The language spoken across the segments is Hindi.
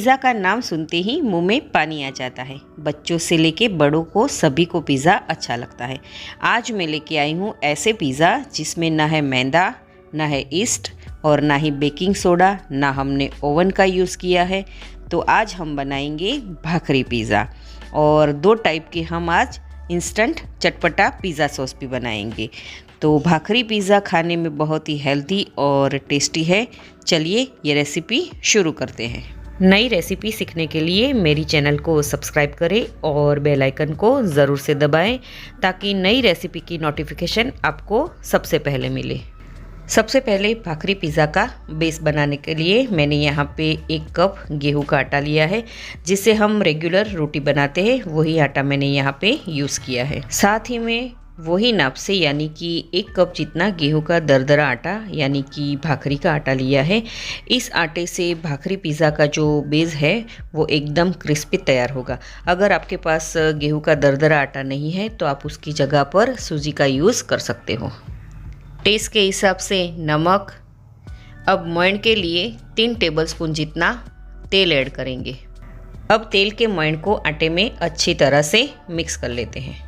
पिज़्ज़ा का नाम सुनते ही मुंह में पानी आ जाता है। बच्चों से लेके बड़ों को सभी को पिज़्ज़ा अच्छा लगता है। आज मैं लेके आई हूँ ऐसे पिज़्ज़ा जिसमें ना है मैदा, ना है ईस्ट और ना ही बेकिंग सोडा, ना हमने ओवन का यूज़ किया है। तो आज हम बनाएंगे भाखरी पिज़्ज़ा और दो टाइप के हम आज इंस्टेंट चटपटा पिज़्ज़ा सॉस भी बनाएंगे। तो भाखरी पिज़्ज़ा खाने में बहुत ही हेल्दी और टेस्टी है। चलिए ये रेसिपी शुरू करते हैं। नई रेसिपी सीखने के लिए मेरी चैनल को सब्सक्राइब करें और बेल आइकन को ज़रूर से दबाएं ताकि नई रेसिपी की नोटिफिकेशन आपको सबसे पहले मिले। सबसे पहले भाखरी पिज़्ज़ा का बेस बनाने के लिए मैंने यहाँ पे 1 कप गेहूं का आटा लिया है। जिससे हम रेगुलर रोटी बनाते हैं वही आटा मैंने यहाँ पे यूज़ किया है। साथ ही में वही नाप से यानी कि 1 कप जितना गेहूं का दरदरा आटा यानी कि भाखरी का आटा लिया है। इस आटे से भाखरी पिज़्ज़ा का जो बेस है वो एकदम क्रिस्पी तैयार होगा। अगर आपके पास गेहूं का दरदरा आटा नहीं है तो आप उसकी जगह पर सूजी का यूज़ कर सकते हो। टेस्ट के हिसाब से नमक। अब मोयन के लिए 3 टेबलस्पून जितना तेल ऐड करेंगे। अब तेल के मोयन को आटे में अच्छी तरह से मिक्स कर लेते हैं।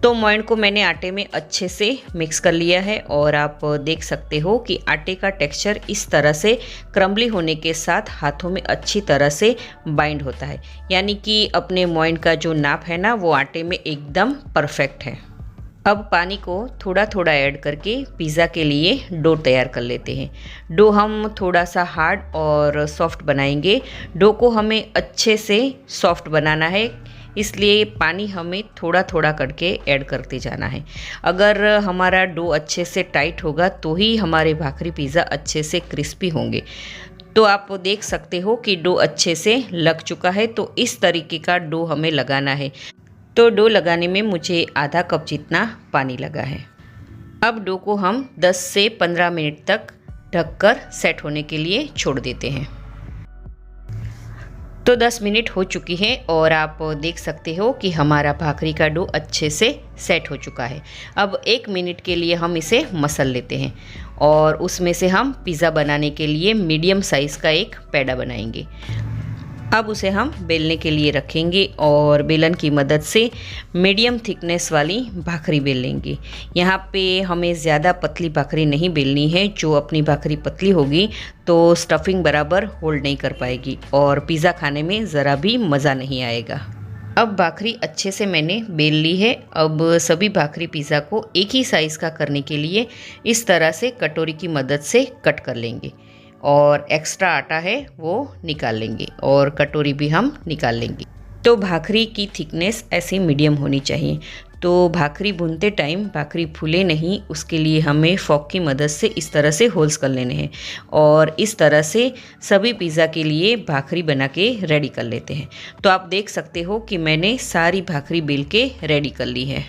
तो मोयन को मैंने आटे में अच्छे से मिक्स कर लिया है और आप देख सकते हो कि आटे का टेक्सचर इस तरह से क्रम्बली होने के साथ हाथों में अच्छी तरह से बाइंड होता है। यानी कि अपने मोयन का जो नाप है ना वो आटे में एकदम परफेक्ट है। अब पानी को थोड़ा थोड़ा ऐड करके पिज़्ज़ा के लिए डो तैयार कर लेते हैं। डो हम थोड़ा सा हार्ड और सॉफ्ट बनाएंगे। डो को हमें अच्छे से सॉफ्ट बनाना है, इसलिए पानी हमें थोड़ा थोड़ा करके ऐड करते जाना है। अगर हमारा डो अच्छे से टाइट होगा तो ही हमारे भाखरी पिज़्ज़ा अच्छे से क्रिस्पी होंगे। तो आप देख सकते हो कि डो अच्छे से लग चुका है। तो इस तरीके का डो हमें लगाना है। तो डो लगाने में मुझे आधा कप जितना पानी लगा है। अब डो को हम 10 से 15 मिनट तक ढककर सेट होने के लिए छोड़ देते हैं। तो 10 मिनट हो चुकी है और आप देख सकते हो कि हमारा भाखरी का डो अच्छे से सेट हो चुका है। अब 1 मिनट के लिए हम इसे मसल लेते हैं और उसमें से हम पिज़्ज़ा बनाने के लिए मीडियम साइज़ का एक पैड़ा बनाएंगे। अब उसे हम बेलने के लिए रखेंगे और बेलन की मदद से मीडियम थिकनेस वाली भाखरी बेल लेंगे। यहाँ पे हमें ज़्यादा पतली भाखरी नहीं बेलनी है। जो अपनी भाखरी पतली होगी तो स्टफिंग बराबर होल्ड नहीं कर पाएगी और पिज़्ज़ा खाने में ज़रा भी मज़ा नहीं आएगा। अब भाखरी अच्छे से मैंने बेल ली है। अब सभी भाखरी पिज़्ज़ा को एक ही साइज़ का करने के लिए इस तरह से कटोरी की मदद से कट कर लेंगे और एक्स्ट्रा आटा है वो निकाल लेंगे और कटोरी भी हम निकाल लेंगे। तो भाखरी की थिकनेस ऐसी मीडियम होनी चाहिए। तो भाखरी भूनते टाइम भाखरी फूले नहीं, उसके लिए हमें फॉक की मदद से इस तरह से होल्स कर लेने हैं और इस तरह से सभी पिज़्ज़ा के लिए भाखरी बना के रेडी कर लेते हैं। तो आप देख सकते हो कि मैंने सारी भाखरी बेल के रेडी कर ली है।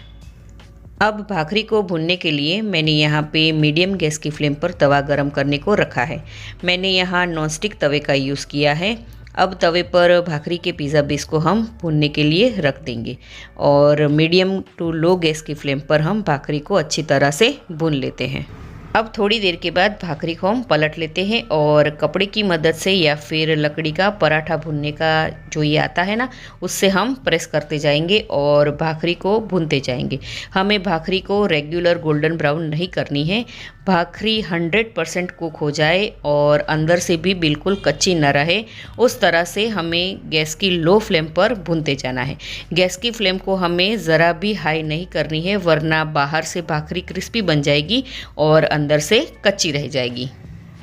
अब भाखरी को भूनने के लिए मैंने यहाँ पे मीडियम गैस की फ्लेम पर तवा गरम करने को रखा है। मैंने यहाँ नॉनस्टिक तवे का यूज़ किया है। अब तवे पर भाखरी के पिज़्ज़ा बेस को हम भूनने के लिए रख देंगे और मीडियम टू लो गैस की फ्लेम पर हम भाखरी को अच्छी तरह से भून लेते हैं। अब थोड़ी देर के बाद भाखरी को हम पलट लेते हैं और कपड़े की मदद से या फिर लकड़ी का पराठा भूनने का जो ये आता है ना उससे हम प्रेस करते जाएंगे और भाखरी को भूनते जाएंगे। हमें भाखरी को रेगुलर गोल्डन ब्राउन नहीं करनी है। भाखरी 100% कुक हो जाए और अंदर से भी बिल्कुल कच्ची न रहे, उस तरह से हमें गैस की लो फ्लेम पर भूनते जाना है। गैस की फ्लेम को हमें ज़रा भी हाई नहीं करनी है, वरना बाहर से भाखरी क्रिस्पी बन जाएगी और अंदर से कच्ची रह जाएगी।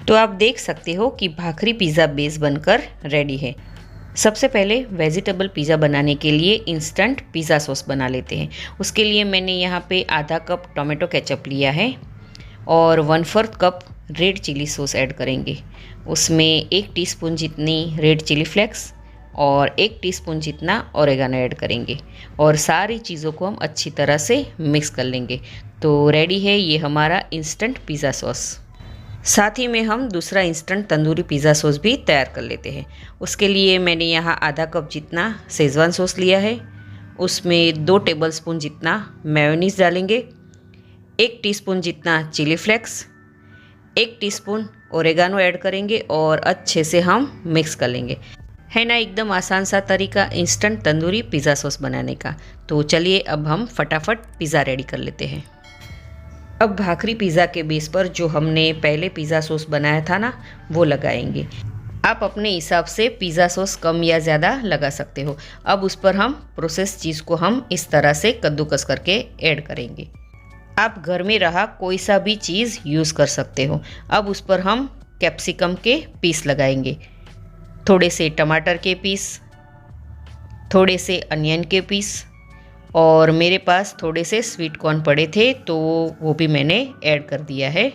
तो आप देख सकते हो कि भाखरी पिज़्ज़ा बेस बनकर रेडी है। सबसे पहले वेजिटेबल पिज़्ज़ा बनाने के लिए इंस्टेंट पिज़्ज़ा सॉस बना लेते हैं। उसके लिए मैंने यहाँ पे आधा कप टोमेटो केचप लिया है और 1/4 cup red chilli sauce add करेंगे। उसमें 1 टीस्पून जितनी रेड चिली फ्लेक्स और 1 टीस्पून जितना ओरेगानो ऐड करेंगे और सारी चीज़ों को हम अच्छी तरह से मिक्स कर लेंगे। तो रेडी है ये हमारा इंस्टेंट पिज़्ज़ा सॉस। साथ ही में हम दूसरा इंस्टेंट तंदूरी पिज़्ज़ा सॉस भी तैयार कर लेते हैं। उसके लिए मैंने यहाँ आधा कप जितना शेज़वान सॉस लिया है। उसमें 2 टेबलस्पून जितना मेयोनीज़ डालेंगे, 1 टीस्पून जितना chilli flakes, 1 teaspoon oregano add करेंगे और अच्छे से हम मिक्स कर लेंगे। है ना एकदम आसान सा तरीका इंस्टेंट तंदूरी पिज़्ज़ा सॉस बनाने का। तो चलिए अब हम फटाफट पिज़्ज़ा रेडी कर लेते हैं। अब भाखरी पिज़्ज़ा के बेस पर जो हमने पहले पिज़्ज़ा सॉस बनाया था ना, वो लगाएंगे। आप अपने हिसाब से पिज़्ज़ा सॉस कम या ज़्यादा लगा सकते हो। अब उस पर हम प्रोसेस चीज़ को हम इस तरह से कद्दूकस करके ऐड करेंगे। आप घर में रहा कोई सा भी चीज़ यूज़ कर सकते हो। अब उस पर हम कैप्सिकम के पीस लगाएंगे, थोड़े से टमाटर के पीस, थोड़े से अनियन के पीस, और मेरे पास थोड़े से स्वीट कॉर्न पड़े थे तो वो भी मैंने ऐड कर दिया है।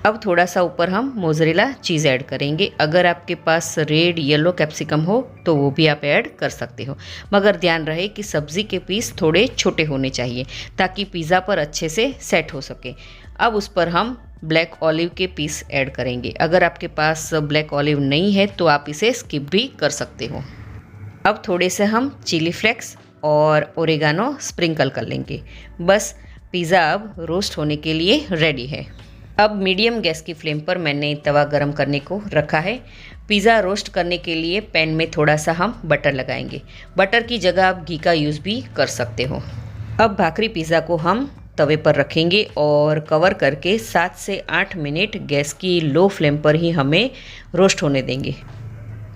अब थोड़ा सा ऊपर हम मोज़रेला चीज़ ऐड करेंगे। अगर आपके पास रेड येलो कैप्सिकम हो तो वो भी आप ऐड कर सकते हो, मगर ध्यान रहे कि सब्ज़ी के पीस थोड़े छोटे होने चाहिए ताकि पिज़्ज़ा पर अच्छे से सेट हो सके। अब उस पर हम ब्लैक ऑलिव के पीस ऐड करेंगे। अगर आपके पास ब्लैक ऑलिव नहीं है तो आप इसे स्किप भी कर सकते हो। अब थोड़े से हम चिली फ्लेक्स और ओरेगानो स्प्रिंकल कर लेंगे। बस पिज़्ज़ा अब रोस्ट होने के लिए रेडी है। अब मीडियम गैस की फ्लेम पर मैंने तवा गरम करने को रखा है। पिज़्ज़ा रोस्ट करने के लिए पैन में थोड़ा सा हम बटर लगाएंगे। बटर की जगह आप घी का यूज़ भी कर सकते हो। अब भाखरी पिज़्ज़ा को हम तवे पर रखेंगे और कवर करके 7 से 8 मिनट गैस की लो फ्लेम पर ही हमें रोस्ट होने देंगे।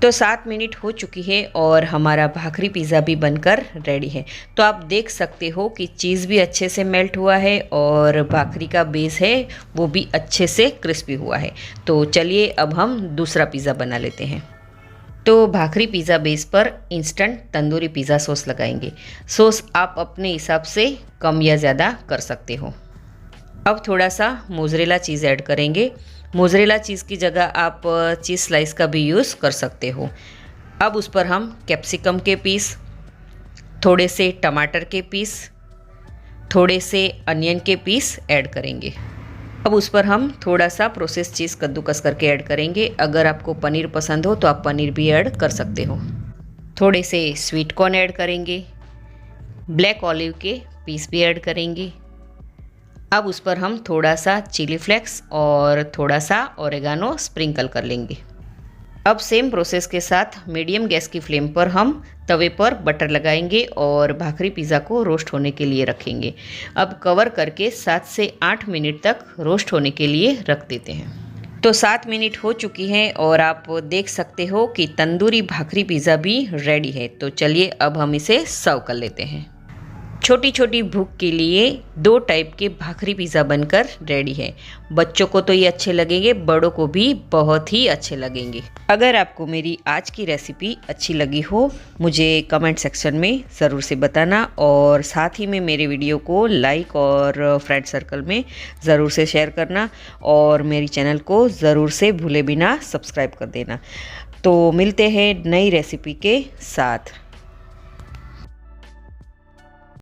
तो 7 मिनट हो चुकी है और हमारा भाखरी पिज़्ज़ा भी बनकर रेडी है। तो आप देख सकते हो कि चीज़ भी अच्छे से मेल्ट हुआ है और भाखरी का बेस है वो भी अच्छे से क्रिस्पी हुआ है। तो चलिए अब हम दूसरा पिज़्ज़ा बना लेते हैं। तो भाखरी पिज़्ज़ा बेस पर इंस्टेंट तंदूरी पिज़्ज़ा सॉस लगाएंगे। सॉस आप अपने हिसाब से कम या ज़्यादा कर सकते हो। अब थोड़ा सा मोज़रेला चीज़ ऐड करेंगे। मोज़रेला चीज़ की जगह आप चीज़ स्लाइस का भी यूज़ कर सकते हो। अब उस पर हम कैप्सिकम के पीस, थोड़े से टमाटर के पीस, थोड़े से अनियन के पीस ऐड करेंगे। अब उस पर हम थोड़ा सा प्रोसेस चीज़ कद्दूकस करके ऐड करेंगे। अगर आपको पनीर पसंद हो तो आप पनीर भी ऐड कर सकते हो। थोड़े से स्वीट कॉर्न ऐड करेंगे, ब्लैक ऑलिव के पीस भी ऐड करेंगे। अब उस पर हम थोड़ा सा चिली फ्लेक्स और थोड़ा सा ओरेगानो स्प्रिंकल कर लेंगे। अब सेम प्रोसेस के साथ मीडियम गैस की फ्लेम पर हम तवे पर बटर लगाएंगे और भाखरी पिज़्ज़ा को रोस्ट होने के लिए रखेंगे। अब कवर करके 7 से 8 मिनट तक रोस्ट होने के लिए रख देते हैं। तो 7 मिनट हो चुकी हैं और आप देख सकते हो कि तंदूरी भाखरी पिज़्ज़ा भी रेडी है। तो चलिए अब हम इसे सर्व कर लेते हैं। छोटी छोटी भूख के लिए 2 टाइप के भाखरी पिज़्ज़ा बनकर रेडी है। बच्चों को तो ये अच्छे लगेंगे, बड़ों को भी बहुत ही अच्छे लगेंगे। अगर आपको मेरी आज की रेसिपी अच्छी लगी हो मुझे कमेंट सेक्शन में ज़रूर से बताना, और साथ ही में मेरे वीडियो को लाइक और फ्रेंड सर्कल में ज़रूर से शेयर करना, और मेरी चैनल को ज़रूर से भूले बिना सब्सक्राइब कर देना। तो मिलते हैं नई रेसिपी के साथ।